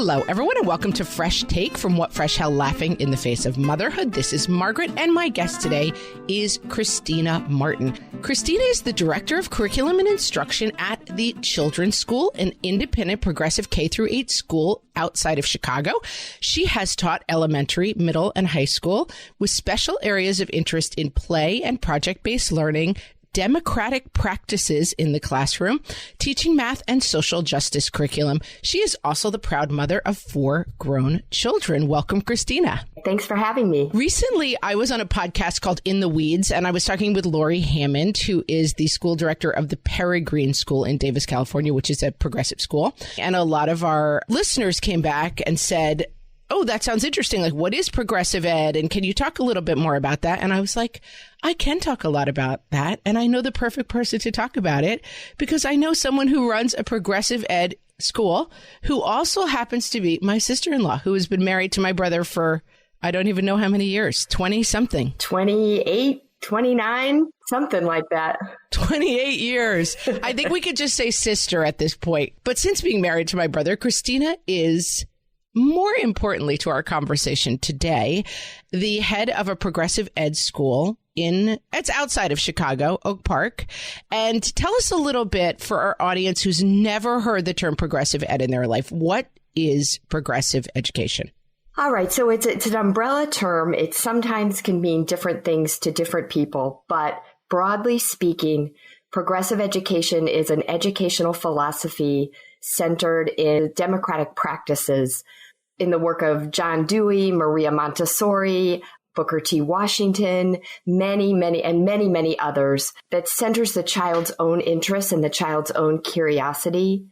Hello, everyone, and welcome to Fresh Take from What Fresh Hell Laughing in the Face of Motherhood. This is Margaret, and my guest today is Christina Martin. Christina is the Director of Curriculum and Instruction at the Children's School, an independent progressive K-8 school outside of Chicago. She has taught elementary, middle, and high school with special areas of interest in play and project-based learning, democratic practices in the classroom, teaching math and social justice curriculum. She is also the proud mother of 4 grown children. Welcome, Christina. Thanks for having me. Recently, I was on a podcast called In the Weeds, and I was talking with Lori Hammond, who is the school director of the Peregrine School in Davis, California, which is a progressive school. And a lot of our listeners came back and said, oh, that sounds interesting. Like, what is progressive ed? And can you talk a little bit more about that? And I was like, I can talk a lot about that. And I know the perfect person to talk about it because I know someone who runs a progressive ed school who also happens to be my sister-in-law, who has been married to my brother for, I don't even know how many years, 20 something. 28, 29, something like that. 28 years. I think we could just say sister at this point. But since being married to my brother, Christina is, more importantly to our conversation today, the head of a progressive ed school it's outside of Chicago, Oak Park. And tell us a little bit for our audience who's never heard the term progressive ed in their life. What is progressive education? All right. So it's an umbrella term. It sometimes can mean different things to different people. But broadly speaking, progressive education is an educational philosophy centered in democratic practices in the work of John Dewey, Maria Montessori, Booker T. Washington, many others, that centers the child's own interests and the child's own curiosity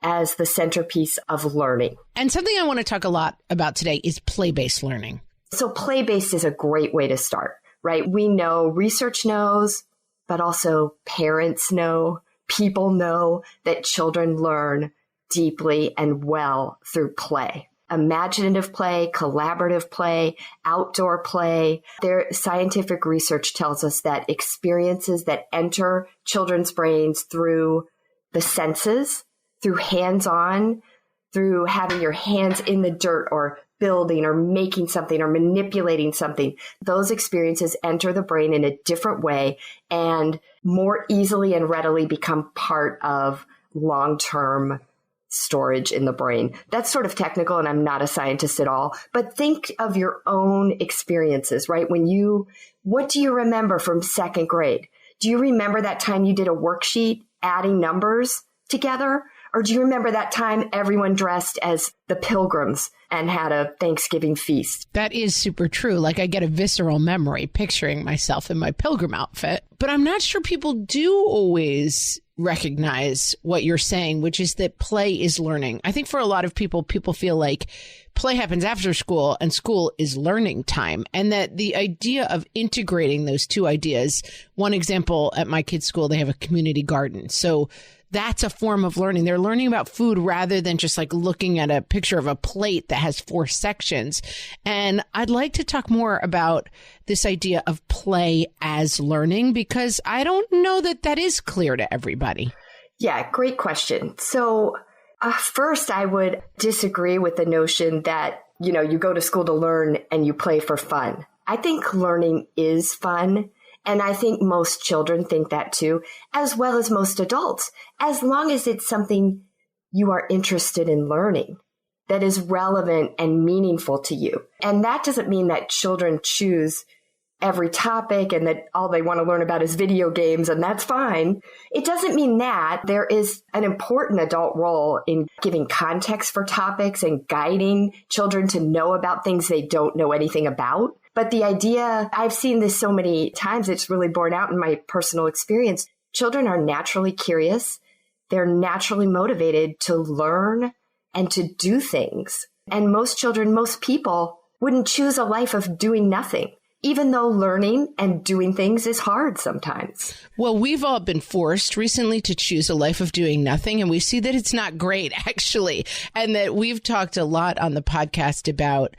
as the centerpiece of learning. And something I want to talk a lot about today is play-based learning. So play-based is a great way to start, right? We know, research knows, but also parents know, people know that children learn deeply and well through play. Imaginative play, collaborative play, outdoor play. Their scientific research tells us that experiences that enter children's brains through the senses, through hands-on, through having your hands in the dirt or building or making something or manipulating something, those experiences enter the brain in a different way and more easily and readily become part of long-term storage in the brain. That's sort of technical, and I'm not a scientist at all, but think of your own experiences, right? What do you remember from second grade? Do you remember that time you did a worksheet adding numbers together? Or do you remember that time everyone dressed as the Pilgrims and had a Thanksgiving feast? That is super true. Like, I get a visceral memory picturing myself in my pilgrim outfit, but I'm not sure people do always recognize what you're saying, which is that play is learning. I think for a lot of people feel like play happens after school and school is learning time. And that the idea of integrating those two ideas, one example at my kids' school, they have a community garden. So that's a form of learning. They're learning about food rather than just like looking at a picture of a plate that has 4 sections. And I'd like to talk more about this idea of play as learning, because I don't know that that is clear to everybody. Yeah, great question. So first, I would disagree with the notion that, you go to school to learn and you play for fun. I think learning is fun. And I think most children think that too, as well as most adults, as long as it's something you are interested in learning that is relevant and meaningful to you. And that doesn't mean that children choose every topic and that all they want to learn about is video games, and that's fine. It doesn't mean that. There is an important adult role in giving context for topics and guiding children to know about things they don't know anything about. But the idea, I've seen this so many times, it's really borne out in my personal experience. Children are naturally curious. They're naturally motivated to learn and to do things. And most children, most people wouldn't choose a life of doing nothing, even though learning and doing things is hard sometimes. Well, we've all been forced recently to choose a life of doing nothing, and we see that it's not great, actually, and that we've talked a lot on the podcast about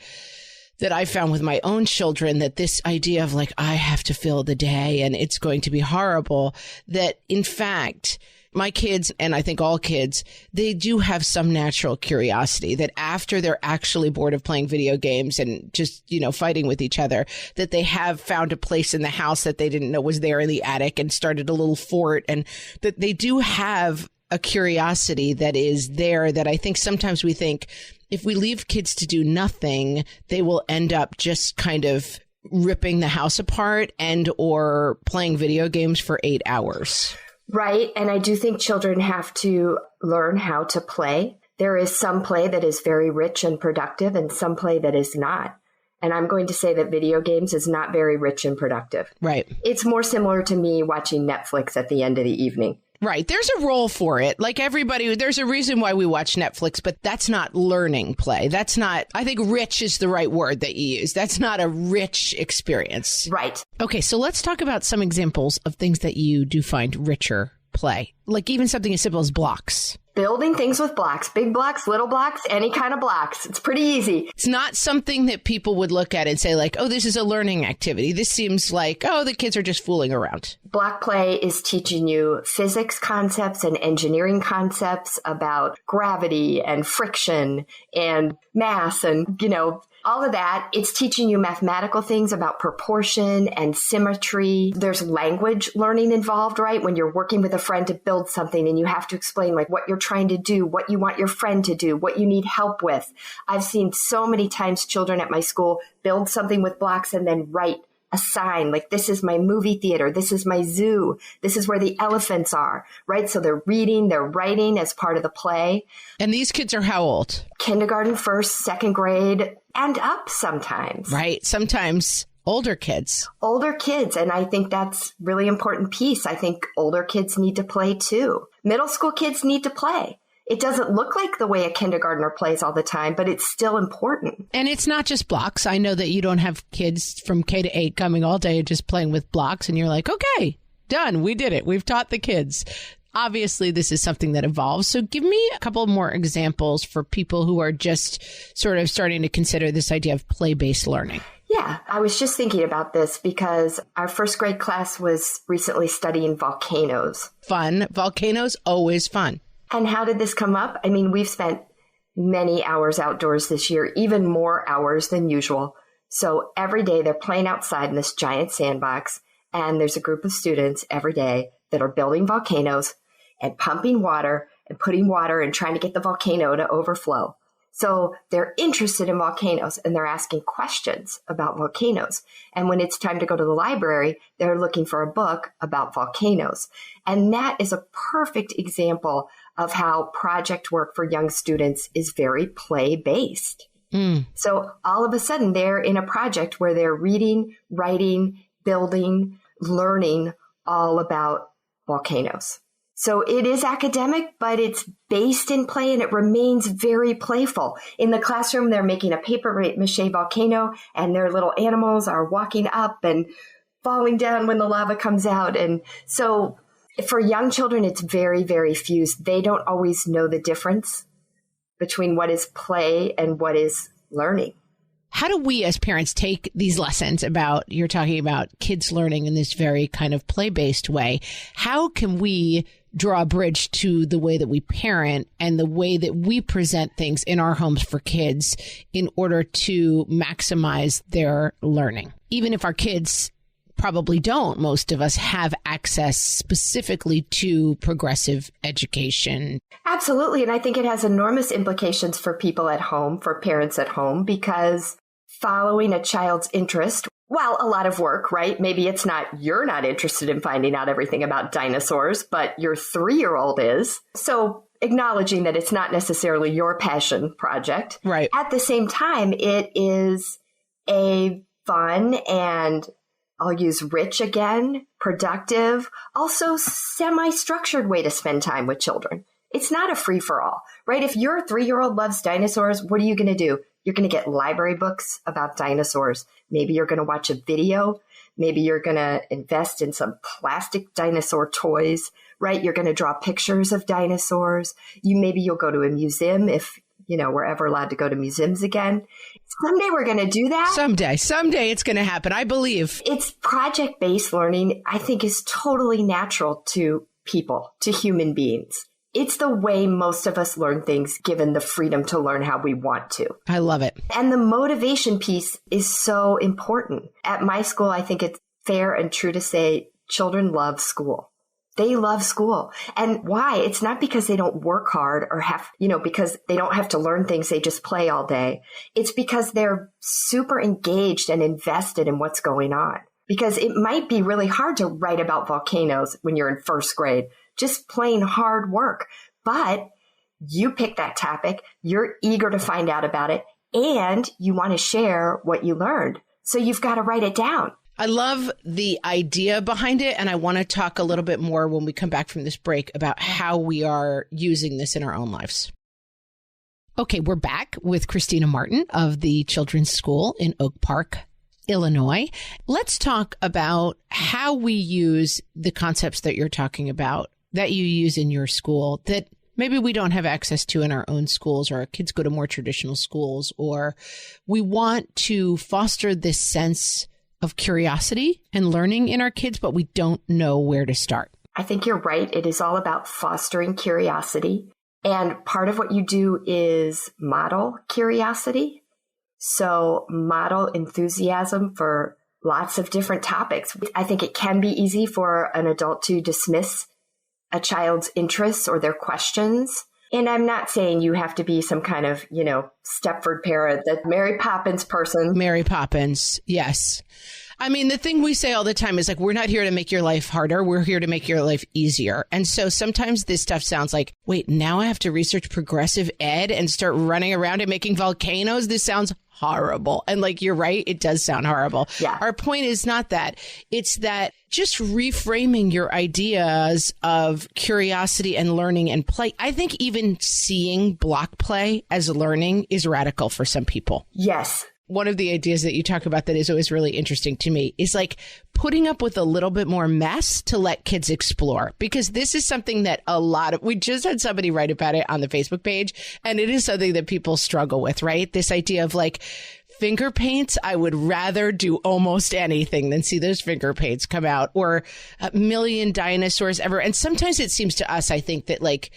that I found with my own children, that this idea of like, I have to fill the day and it's going to be horrible, that in fact, My kids, and I think all kids, they do have some natural curiosity that after they're actually bored of playing video games and just, fighting with each other, that they have found a place in the house that they didn't know was there in the attic and started a little fort, and that they do have a curiosity that is there that I think sometimes we think if we leave kids to do nothing, they will end up just kind of ripping the house apart and or playing video games for 8 hours. Right. And I do think children have to learn how to play. There is some play that is very rich and productive and some play that is not. And I'm going to say that video games is not very rich and productive. Right. It's more similar to me watching Netflix at the end of the evening. Right. There's a role for it. Like everybody, there's a reason why we watch Netflix, but that's not learning play. That's not, I think rich is the right word that you use. That's not a rich experience. Right. Okay. So let's talk about some examples of things that you do find richer play, like even something as simple as blocks. Building things with blocks, big blocks, little blocks, any kind of blocks. It's pretty easy. It's not something that people would look at and say like, oh, this is a learning activity. This seems like, oh, the kids are just fooling around. Block play is teaching you physics concepts and engineering concepts about gravity and friction and mass and, all of that. It's teaching you mathematical things about proportion and symmetry. There's language learning involved, right? When you're working with a friend to build something and you have to explain like what you're trying to do, what you want your friend to do, what you need help with. I've seen so many times children at my school build something with blocks and then write a sign like, this is my movie theater, this is my zoo, this is where the elephants are, right? So they're reading, they're writing as part of the play. And these kids are how old? Kindergarten, first, second grade, and up sometimes. Right. Sometimes older kids. Older kids. And I think that's really important piece. I think older kids need to play too. Middle school kids need to play. It doesn't look like the way a kindergartner plays all the time, but it's still important. And it's not just blocks. I know that you don't have kids from K to 8 coming all day and just playing with blocks. And you're like, okay, done. We did it. We've taught the kids. Obviously, this is something that evolves. So give me a couple more examples for people who are just sort of starting to consider this idea of play-based learning. Yeah, I was just thinking about this because our first grade class was recently studying volcanoes. Fun. Volcanoes, always fun. And how did this come up? I mean, we've spent many hours outdoors this year, even more hours than usual. So every day they're playing outside in this giant sandbox. And there's a group of students every day that are building volcanoes and pumping water and putting water and trying to get the volcano to overflow. So they're interested in volcanoes and they're asking questions about volcanoes. And when it's time to go to the library, they're looking for a book about volcanoes. And that is a perfect example of how project work for young students is very play-based. So all of a sudden they're in a project where they're reading, writing, building, learning all about volcanoes. So it is academic, but it's based in play and it remains very playful. In the classroom, they're making a paper mâché volcano and their little animals are walking up and falling down when the lava comes out. And so for young children, it's very, very fused. They don't always know the difference between what is play and what is learning. How do we as parents take these lessons about, you're talking about kids learning in this very kind of play-based way? How can we draw a bridge to the way that we parent and the way that we present things in our homes for kids in order to maximize their learning? Even if our kids probably don't, most of us have access specifically to progressive education. Absolutely. And I think it has enormous implications for people at home, for parents at home, because following a child's interest, well, a lot of work, right? Maybe it's not, you're not interested in finding out everything about dinosaurs, but your 3-year-old is. So acknowledging that it's not necessarily your passion project. Right. At the same time, it is a fun and I'll use rich again, productive, also semi-structured way to spend time with children. It's not a free-for-all, right? If your 3-year-old loves dinosaurs, what are you going to do? You're going to get library books about dinosaurs. Maybe you're going to watch a video. Maybe you're going to invest in some plastic dinosaur toys, right? You're going to draw pictures of dinosaurs. Maybe you'll go to a museum if, we're ever allowed to go to museums again. Someday we're going to do that. Someday it's going to happen. I believe. It's project-based learning, I think, is totally natural to people, to human beings. It's the way most of us learn things, given the freedom to learn how we want to. I love it. And the motivation piece is so important. At my school, I think it's fair and true to say children love school. They love school. And why? It's not because they don't work hard or because they don't have to learn things. They just play all day. It's because they're super engaged and invested in what's going on. Because it might be really hard to write about volcanoes when you're in first grade, just plain hard work. But you pick that topic, you're eager to find out about it, and you want to share what you learned. So you've got to write it down. I love the idea behind it, and I want to talk a little bit more when we come back from this break about how we are using this in our own lives. Okay, we're back with Christina Martin of the Children's School in Oak Park, Illinois. Let's talk about how we use the concepts that you're talking about, that you use in your school, that maybe we don't have access to in our own schools, or our kids go to more traditional schools, or we want to foster this sense of curiosity and learning in our kids, but we don't know where to start. I think you're right. It is all about fostering curiosity. And part of what you do is model curiosity. So model enthusiasm for lots of different topics. I think it can be easy for an adult to dismiss a child's interests or their questions. And I'm not saying you have to be some kind of, Stepford parent, that Mary Poppins person. Mary Poppins, yes. I mean, the thing we say all the time is like, we're not here to make your life harder. We're here to make your life easier. And so sometimes this stuff sounds like, wait, now I have to research progressive ed and start running around and making volcanoes. This sounds horrible. And like, you're right, it does sound horrible. Yeah. Our point is not that. It's that just reframing your ideas of curiosity and learning and play. I think even seeing block play as learning is radical for some people. Yes. One of the ideas that you talk about that is always really interesting to me is like putting up with a little bit more mess to let kids explore, because this is something that we just had somebody write about it on the Facebook page, and it is something that people struggle with, right? This idea of like finger paints. I would rather do almost anything than see those finger paints come out, or a million dinosaurs ever. And sometimes it seems to us, I think that like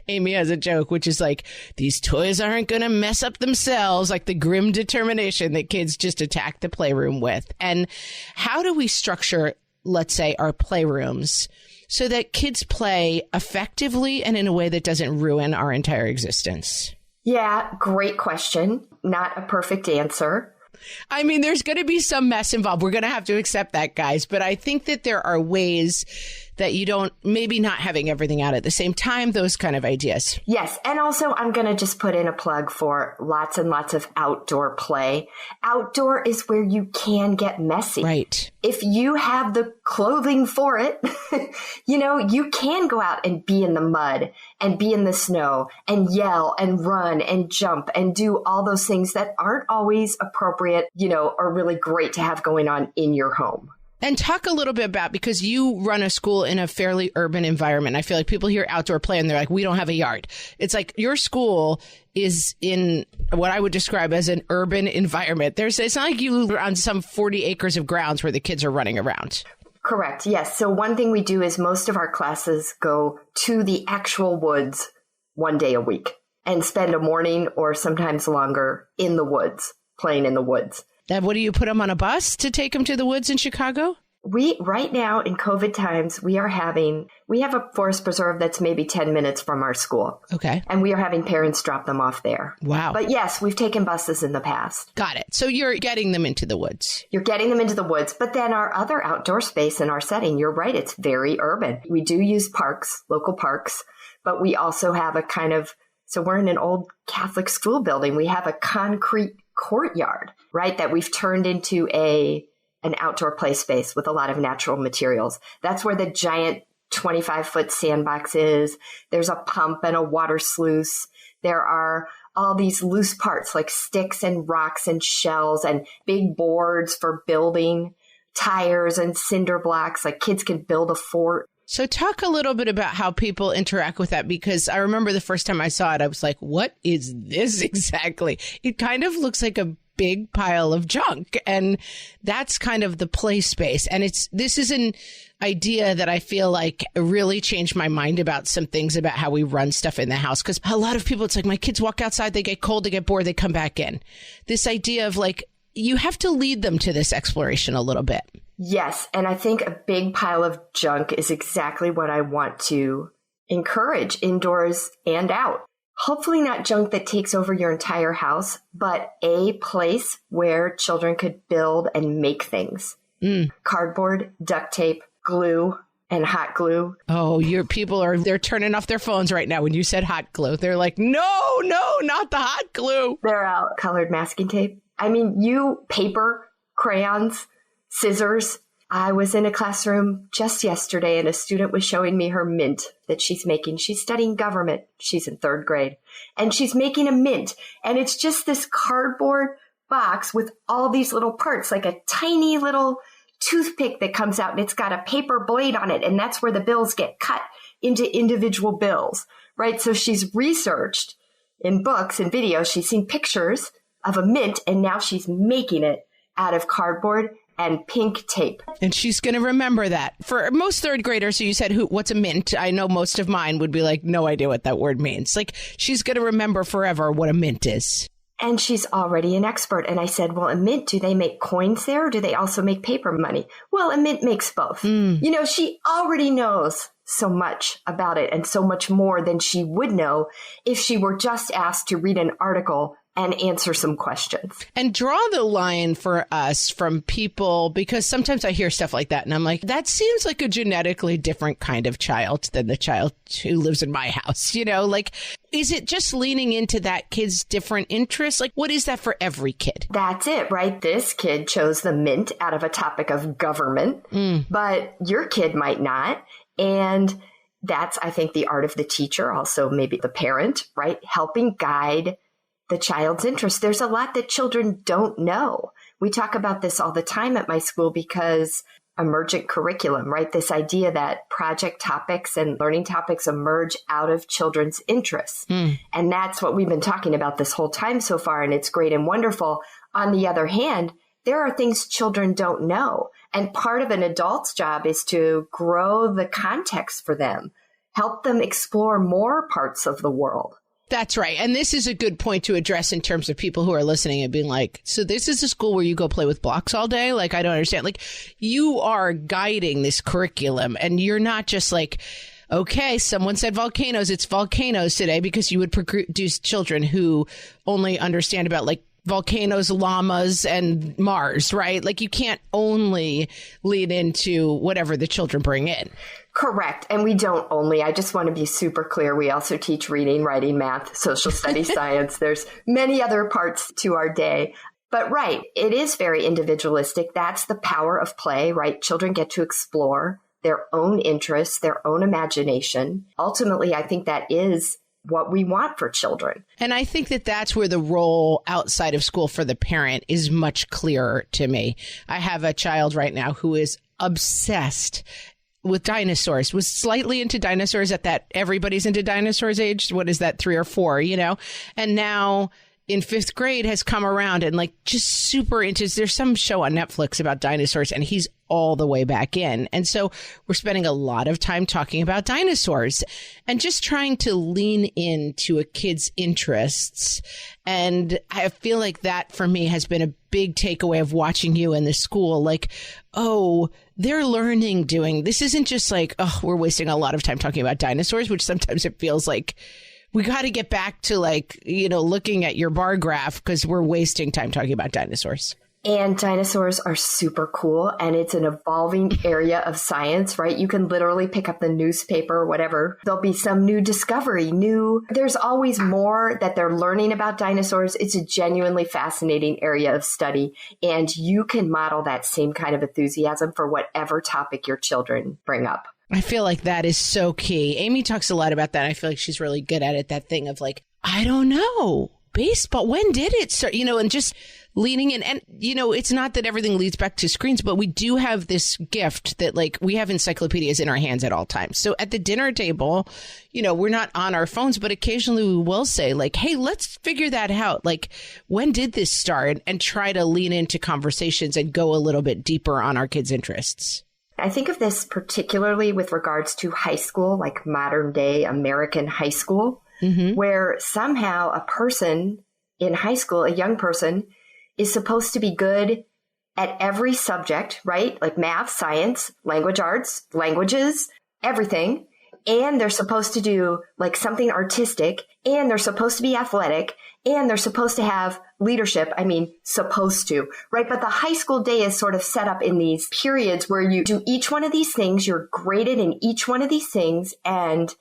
Amy has a joke, which is like, these toys aren't going to mess up themselves, like the grim determination that kids just attack the playroom with. And how do we structure, let's say, our playrooms so that kids play effectively and in a way that doesn't ruin our entire existence? Yeah, great question. Not a perfect answer. I mean, there's going to be some mess involved. We're going to have to accept that, guys. But I think that there are ways that you don't, maybe not having everything out at the same time, those kind of ideas. Yes. And also, I'm going to just put in a plug for lots and lots of outdoor play. Outdoor is where you can get messy. Right. If you have the clothing for it, you can go out and be in the mud and be in the snow and yell and run and jump and do all those things that aren't always appropriate, or really great to have going on in your home. And talk a little bit about, because you run a school in a fairly urban environment. I feel like people hear outdoor play and they're like, we don't have a yard. It's like your school is in what I would describe as an urban environment. It's not like you are on some 40 acres of grounds where the kids are running around. Correct. Yes. So one thing we do is most of our classes go to the actual woods one day a week and spend a morning or sometimes longer in the woods, playing in the woods. What do you put them on a bus to take them to the woods in Chicago? Right now in COVID times, we have a forest preserve that's maybe 10 minutes from our school. Okay. And we are having parents drop them off there. Wow. But yes, we've taken buses in the past. Got it. So you're getting them into the woods. You're getting them into the woods. But then our other outdoor space in our setting, you're right, it's very urban. We do use parks, local parks, but we also have so we're in an old Catholic school building. We have a concrete courtyard, right, that we've turned into an outdoor play space with a lot of natural materials. That's where the giant 25-foot sandbox is. There's a pump and a water sluice. There are all these loose parts like sticks and rocks and shells and big boards for building, tires and cinder blocks. Like kids can build a fort. So talk a little bit about how people interact with that, because I remember the first time I saw it, I was like, what is this exactly? It kind of looks like a big pile of junk. And that's kind of the play space. And this is an idea that I feel like really changed my mind about some things about how we run stuff in the house. Because a lot of people, it's like my kids walk outside, they get cold, they get bored, they come back in. This idea of like, you have to lead them to this exploration a little bit. Yes. And I think a big pile of junk is exactly what I want to encourage indoors and out. Hopefully not junk that takes over your entire house, but a place where children could build and make things. Cardboard, duct tape, glue, and hot glue. Oh, they're turning off their phones right now when you said hot glue. They're like, no, not the hot glue. They're out. Colored masking tape. I mean, paper, crayons, scissors. I was in a classroom just yesterday and a student was showing me her mint that she's making. She's studying government. She's in 3rd grade and she's making a mint. And it's just this cardboard box with all these little parts, like a tiny little toothpick that comes out and it's got a paper blade on it. And that's where the bills get cut into individual bills, right? So she's researched in books and videos. She's seen pictures of a mint and now she's making it out of cardboard and pink tape. And she's going to remember that. For most 3rd graders, so you said, what's a mint? I know most of mine would be like, no idea what that word means. Like, she's going to remember forever what a mint is. And she's already an expert. And I said, well, a mint, do they make coins there? Or do they also make paper money? Well, a mint makes both. She already knows so much about it and so much more than she would know if she were just asked to read an article and answer some questions. And draw the line for us from people, because sometimes I hear stuff like that and I'm like, that seems like a genetically different kind of child than the child who lives in my house. Like, is it just leaning into that kid's different interests? Like, what is that for every kid? That's it, right? This kid chose the mint out of a topic of government, but your kid might not. And that's, I think, the art of the teacher, also maybe the parent, right? Helping guide the child's interest. There's a lot that children don't know. We talk about this all the time at my school because emergent curriculum, right? This idea that project topics and learning topics emerge out of children's interests. And that's what we've been talking about this whole time so far. And it's great and wonderful. On the other hand, there are things children don't know. And part of an adult's job is to grow the context for them, help them explore more parts of the world. That's right. And this is a good point to address in terms of people who are listening and being like, so this is a school where you go play with blocks all day? Like, I don't understand. Like, you are guiding this curriculum and you're not just like, okay, someone said volcanoes. It's volcanoes today, because you would produce children who only understand about like volcanoes, llamas, and Mars, right? Like, you can't only lead into whatever the children bring in. Correct. And we don't only. I just want to be super clear. We also teach reading, writing, math, social studies, science. There's many other parts to our day. But right, it is very individualistic. That's the power of play, right? Children get to explore their own interests, their own imagination. Ultimately, I think that is what we want for children. And I think that that's where the role outside of school for the parent is much clearer to me. I have a child right now who is obsessed with dinosaurs, was slightly into dinosaurs at that everybody's into dinosaurs age. What is that, 3 or 4, And now in 5th grade has come around and like just super into, there's some show on Netflix about dinosaurs and he's all the way back in. And so we're spending a lot of time talking about dinosaurs and just trying to lean into a kid's interests. And I feel like that for me has been a big takeaway of watching you in the school. Like, oh, they're learning doing, this isn't just like, oh, we're wasting a lot of time talking about dinosaurs, which sometimes it feels like we got to get back to like, looking at your bar graph because we're wasting time talking about dinosaurs. And dinosaurs are super cool. And it's an evolving area of science, right? You can literally pick up the newspaper or whatever. There'll be some new discovery, there's always more that they're learning about dinosaurs. It's a genuinely fascinating area of study. And you can model that same kind of enthusiasm for whatever topic your children bring up. I feel like that is so key. Amy talks a lot about that. I feel like she's really good at it. That thing of like, I don't know. baseball. When did it start? And just leaning in. And, it's not that everything leads back to screens, but we do have this gift that we have encyclopedias in our hands at all times. So at the dinner table, we're not on our phones, but occasionally we will say hey, let's figure that out. When did this start? And try to lean into conversations and go a little bit deeper on our kids' interests. I think of this particularly with regards to high school, like modern day American high school, where somehow a person in high school, a young person, is supposed to be good at every subject, right? Like math, science, language arts, languages, everything. And they're supposed to do something artistic, and they're supposed to be athletic, and they're supposed to have leadership. I mean, supposed to, right? But the high school day is sort of set up in these periods where you do each one of these things. You're graded in each one of these things. And,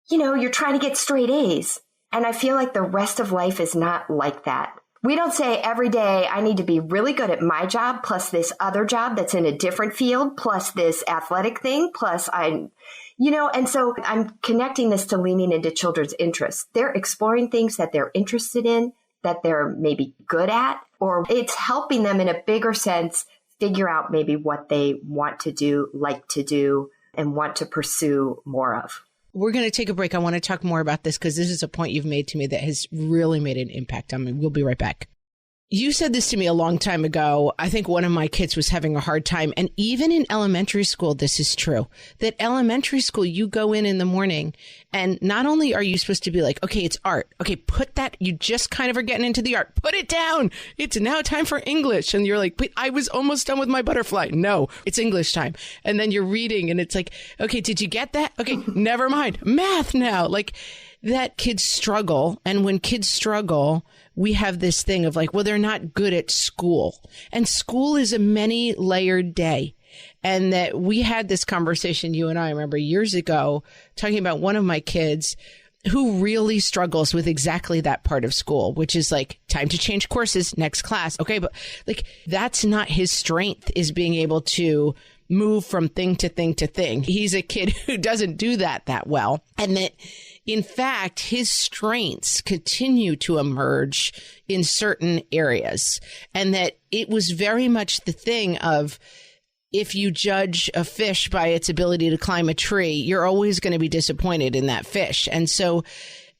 you're trying to get straight A's. And I feel like the rest of life is not like that. We don't say every day I need to be really good at my job, plus this other job that's in a different field, plus this athletic thing, plus and so I'm connecting this to leaning into children's interests. They're exploring things that they're interested in, that they're maybe good at, or it's helping them in a bigger sense figure out maybe what they want to do, like to do, and want to pursue more of. We're going to take a break. I want to talk more about this because this is a point you've made to me that has really made an impact on me. We'll be right back. You said this to me a long time ago. I think one of my kids was having a hard time. And even in elementary school, this is true. That elementary school, you go in the morning and not only are you supposed to be okay, it's art. Okay, put that. You just kind of are getting into the art. Put it down. It's now time for English. And you're but I was almost done with my butterfly. No, it's English time. And then you're reading and it's okay, did you get that? Okay, never mind. Math now. That kids struggle. And when kids struggle, we have this thing of well, they're not good at school. And school is a many layered day. And that we had this conversation, you and I remember years ago, talking about one of my kids who really struggles with exactly that part of school, which is time to change courses, next class. Okay. But that's not his strength, is being able to move from thing to thing to thing. He's a kid who doesn't do that well. And that, in fact, his strengths continue to emerge in certain areas. And that it was very much the thing of, if you judge a fish by its ability to climb a tree, you're always going to be disappointed in that fish. And so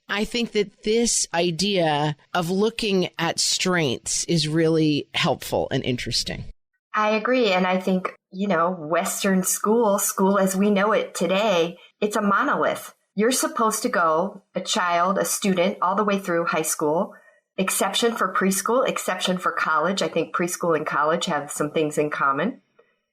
I think that this idea of looking at strengths is really helpful and interesting. I agree. And I think, Western school as we know it today, it's a monolith. You're supposed to go, a student, all the way through high school, exception for preschool, exception for college. I think preschool and college have some things in common,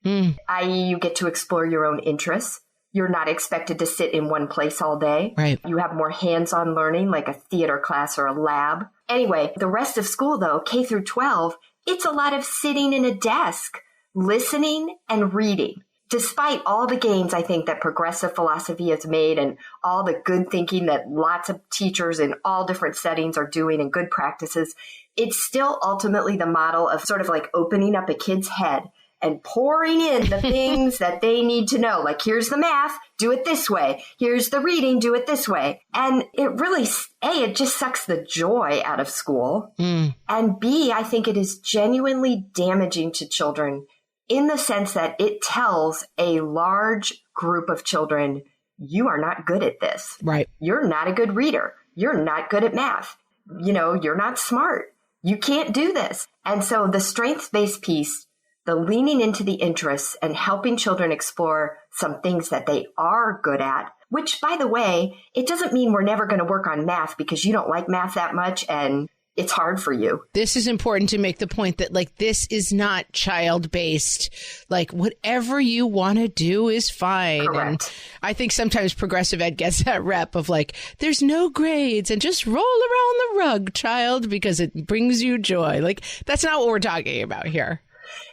i.e. you get to explore your own interests. You're not expected to sit in one place all day. Right. You have more hands-on learning, like a theater class or a lab. Anyway, the rest of school, though, K through 12, it's a lot of sitting in a desk, listening and reading. Despite all the gains, I think, that progressive philosophy has made and all the good thinking that lots of teachers in all different settings are doing and good practices, it's still ultimately the model of sort of opening up a kid's head and pouring in the things that they need to know. Here's the math, do it this way. Here's the reading, do it this way. And it really, it just sucks the joy out of school. And B, I think it is genuinely damaging to children in the sense that it tells a large group of children, you are not good at this. Right. You're not a good reader. You're not good at math. You're not smart. You can't do this. And so the strengths-based piece, the leaning into the interests and helping children explore some things that they are good at, which, by the way, it doesn't mean we're never going to work on math because you don't like math that much and it's hard for you. This is important to make the point that this is not child-based. Whatever you want to do is fine. Correct. And I think sometimes progressive ed gets that rep of there's no grades and just roll around the rug, child, because it brings you joy. That's not what we're talking about here.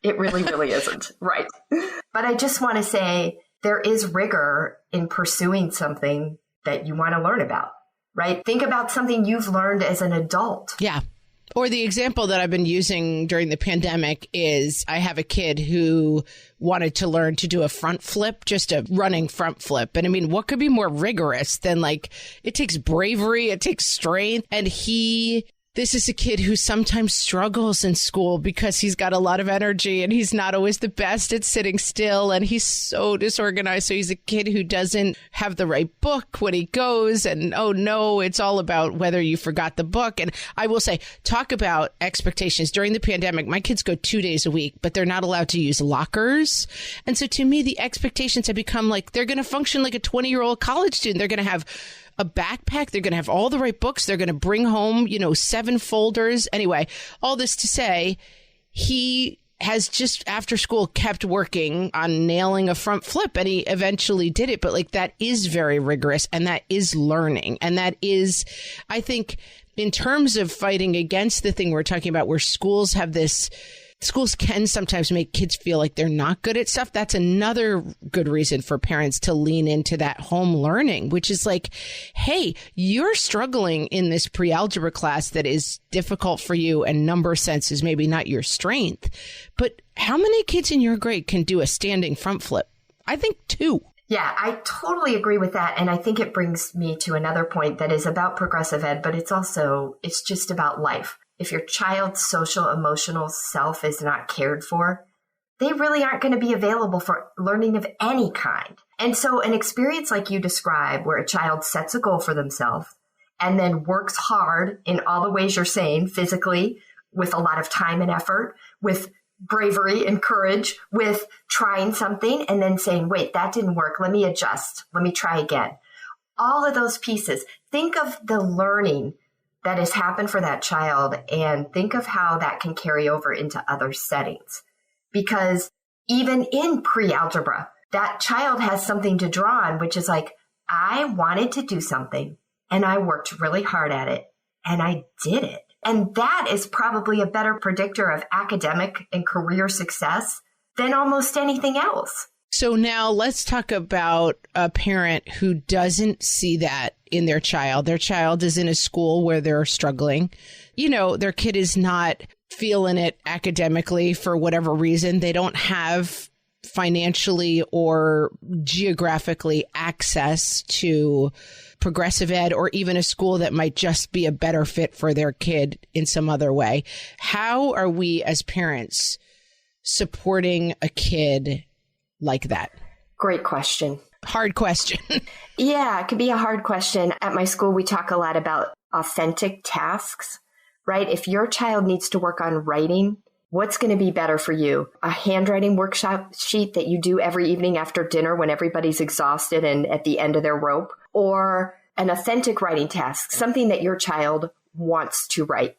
It really, really isn't. Right. But I just want to say there is rigor in pursuing something that you want to learn about. Right? Think about something you've learned as an adult. Yeah. Or the example that I've been using during the pandemic is I have a kid who wanted to learn to do a front flip, just a running front flip. And I mean, what could be more rigorous than it takes bravery, it takes strength. And he this is a kid who sometimes struggles in school because he's got a lot of energy and he's not always the best at sitting still and he's so disorganized. So he's a kid who doesn't have the right book when he goes. And oh no, it's all about whether you forgot the book. And I will say, talk about expectations. During the pandemic, my kids go 2 days a week, but they're not allowed to use lockers. And so to me, the expectations have become like they're going to function like a 20-year-old college student. They're going to have a backpack. They're going to have all the right books. They're going to bring home, 7 folders. Anyway, all this to say, he has just after school kept working on nailing a front flip and he eventually did it. But like that is very rigorous and that is learning. And that is, I think, in terms of fighting against the thing we're talking about where schools can sometimes make kids feel like they're not good at stuff. That's another good reason for parents to lean into that home learning, which is like, hey, you're struggling in this pre-algebra class that is difficult for you and number sense is maybe not your strength. But how many kids in your grade can do a standing front flip? I think 2. Yeah, I totally agree with that. And I think it brings me to another point that is about progressive ed, but it's just about life. If your child's social, emotional self is not cared for, they really aren't going to be available for learning of any kind. And so an experience like you describe, where a child sets a goal for themselves and then works hard in all the ways you're saying, physically, with a lot of time and effort, with bravery and courage, with trying something and then saying, wait, that didn't work. Let me adjust. Let me try again. All of those pieces. Think of the learning that has happened for that child and think of how that can carry over into other settings. Because even in pre-algebra, that child has something to draw on, which is like, I wanted to do something and I worked really hard at it and I did it. And that is probably a better predictor of academic and career success than almost anything else. So now let's talk about a parent who doesn't see that in their child. Their child is in a school where they're struggling. Their kid is not feeling it academically for whatever reason. They don't have financially or geographically access to progressive ed or even a school that might just be a better fit for their kid in some other way. How are we as parents supporting a kid like that? Great question. Hard question. Yeah, it could be a hard question. At my school, we talk a lot about authentic tasks, right? If your child needs to work on writing, what's going to be better for you? A handwriting workshop sheet that you do every evening after dinner when everybody's exhausted and at the end of their rope? Or an authentic writing task, something that your child wants to write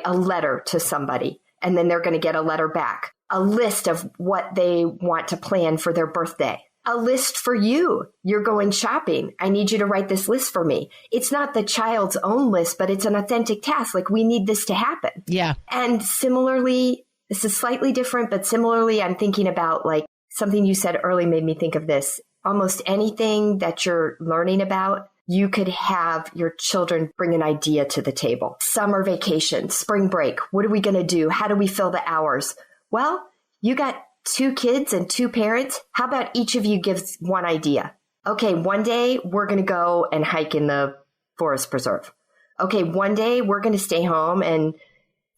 a letter to somebody, and then they're going to get a letter back. A list of what they want to plan for their birthday. A list for you. You're going shopping. I need you to write this list for me. It's not the child's own list, but it's an authentic task. Like, we need this to happen. Yeah. And similarly, this is slightly different, but similarly, I'm thinking about like something you said early made me think of this. Almost anything that you're learning about, you could have your children bring an idea to the table. Summer vacation, spring break. What are we going to do? How do we fill the hours? Well, you got 2 kids and 2 parents. How about each of you gives one idea? Okay, one day we're going to go and hike in the forest preserve. Okay, one day we're going to stay home and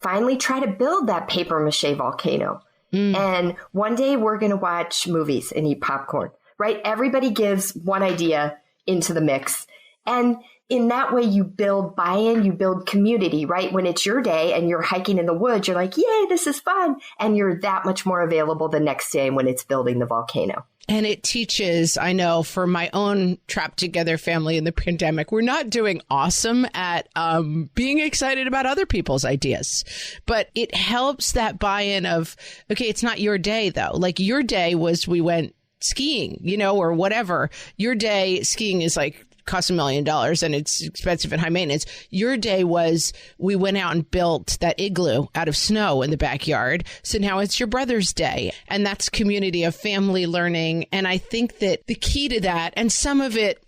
finally try to build that paper mâché volcano. And one day we're going to watch movies and eat popcorn, right? Everybody gives one idea into the mix. And in that way, you build buy-in, you build community, right? When it's your day and you're hiking in the woods, you're like, yay, this is fun. And you're that much more available the next day when it's building the volcano. And it teaches, I know for my own trapped together family in the pandemic, we're not doing awesome at being excited about other people's ideas. But it helps that buy-in of, okay, it's not your day, though. Like your day was we went skiing, or whatever. Your day skiing is like costs $1 million and it's expensive and high maintenance. Your day was we went out and built that igloo out of snow in the backyard. So now it's your brother's day. And that's community of family learning. And I think that the key to that, and some of it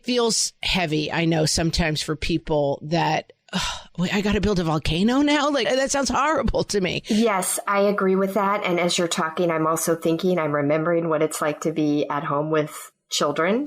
feels heavy, I know sometimes for people that, I got to build a volcano now? Like, that sounds horrible to me. Yes, I agree with that. And as you're talking, I'm also thinking, I'm remembering what it's like to be at home with children.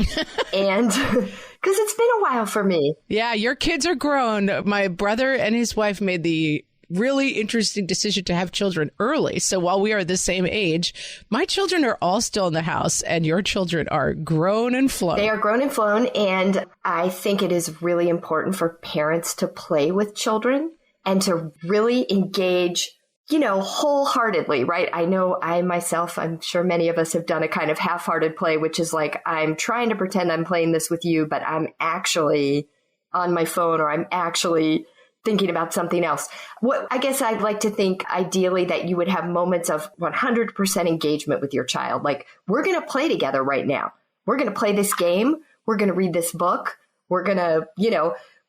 And because it's been a while for me. Yeah, your kids are grown. My brother and his wife made the really interesting decision to have children early. So while we are the same age, my children are all still in the house and your children are grown and flown. They are grown and flown. And I think it is really important for parents to play with children and to really engage, wholeheartedly, right? I know I myself, I'm sure many of us have done a kind of half-hearted play, which is like, I'm trying to pretend I'm playing this with you, but I'm actually on my phone or I'm actually thinking about something else. I guess I'd like to think ideally that you would have moments of 100% engagement with your child. Like, we're going to play together right now. We're going to play this game. We're going to read this book. We're going to,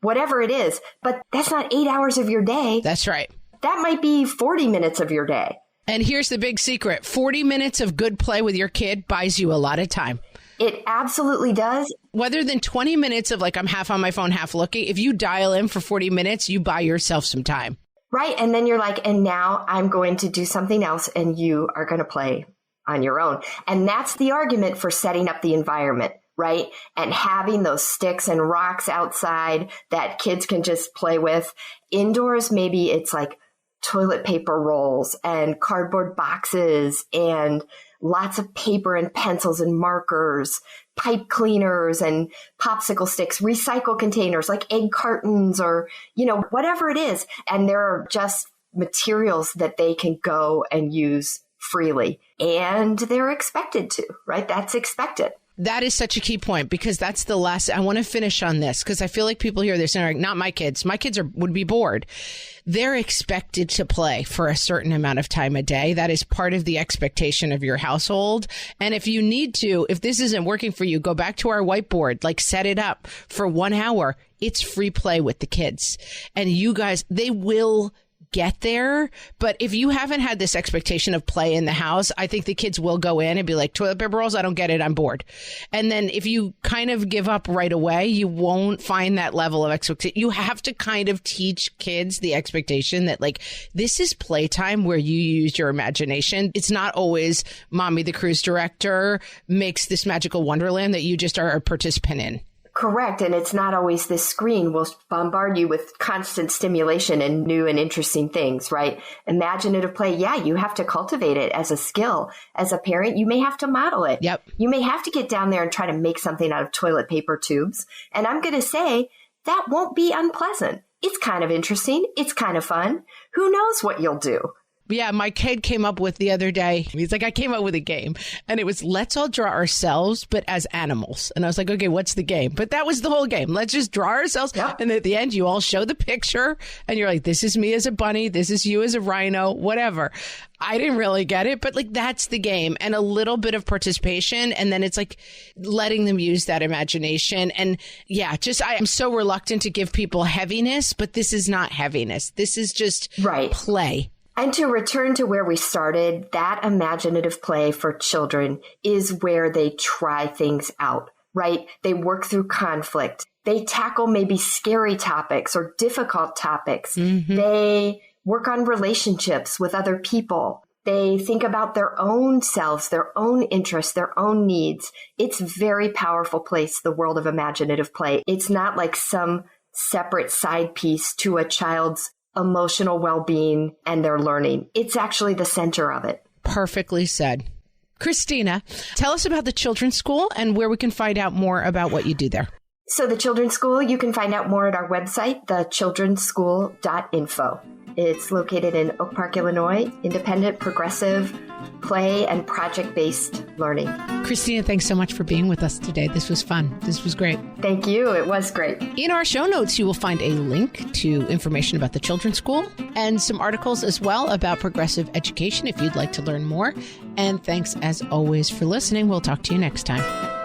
whatever it is. But that's not 8 hours of your day. That's right. That might be 40 minutes of your day. And here's the big secret. 40 minutes of good play with your kid buys you a lot of time. It absolutely does. Whether than 20 minutes of like, I'm half on my phone, half looking, if you dial in for 40 minutes, you buy yourself some time. Right. And then you're like, and now I'm going to do something else and you are going to play on your own. And that's the argument for setting up the environment, right? And having those sticks and rocks outside that kids can just play with. Indoors, maybe it's like toilet paper rolls and cardboard boxes and lots of paper and pencils and markers, pipe cleaners and popsicle sticks, recycle containers like egg cartons or, whatever it is. And there are just materials that they can go and use freely. And they're expected to, right? That's expected. That is such a key point because that's the last. I want to finish on this because I feel like people hear this and are like, not my kids. My kids would be bored. They're expected to play for a certain amount of time a day. That is part of the expectation of your household. And if you need to, if this isn't working for you, go back to our whiteboard, like set it up for 1 hour. It's free play with the kids. And you guys, they will get there. But if you haven't had this expectation of play in the house, I think the kids will go in and be like, toilet paper rolls, I don't get it, I'm bored. And then if you kind of give up right away, you won't find that level of expectation. You have to kind of teach kids the expectation that like, this is playtime where you use your imagination. It's not always mommy, the cruise director, makes this magical wonderland that you just are a participant in. Correct. And it's not always this screen will bombard you with constant stimulation and new and interesting things, right? Imaginative play. Yeah, you have to cultivate it as a skill. As a parent, you may have to model it. Yep. You may have to get down there and try to make something out of toilet paper tubes. And I'm going to say that won't be unpleasant. It's kind of interesting. It's kind of fun. Who knows what you'll do? Yeah, my kid came up with the other day. He's like, I came up with a game. And it was, let's all draw ourselves, but as animals. And I was like, okay, what's the game? But that was the whole game. Let's just draw ourselves. Yep. And at the end, you all show the picture. And you're like, this is me as a bunny. This is you as a rhino, whatever. I didn't really get it, but like, that's the game. And a little bit of participation. And then it's like letting them use that imagination. And yeah, I am so reluctant to give people heaviness, but this is not heaviness. This is just play. And to return to where we started, that imaginative play for children is where they try things out, right? They work through conflict. They tackle maybe scary topics or difficult topics. Mm-hmm. They work on relationships with other people. They think about their own selves, their own interests, their own needs. It's a very powerful place, the world of imaginative play. It's not like some separate side piece to a child's emotional well-being and their learning. It's actually the center of it. Perfectly said. Christina, tell us about the Children's School and where we can find out more about what you do there. So the Children's School, you can find out more at our website, thechildren'sschool.info. It's located in Oak Park, Illinois, independent, progressive, play and project-based learning. Christina, thanks so much for being with us today. This was fun. This was great. Thank you. It was great. In our show notes, you will find a link to information about the Children's School and some articles as well about progressive education if you'd like to learn more. And thanks as always for listening. We'll talk to you next time.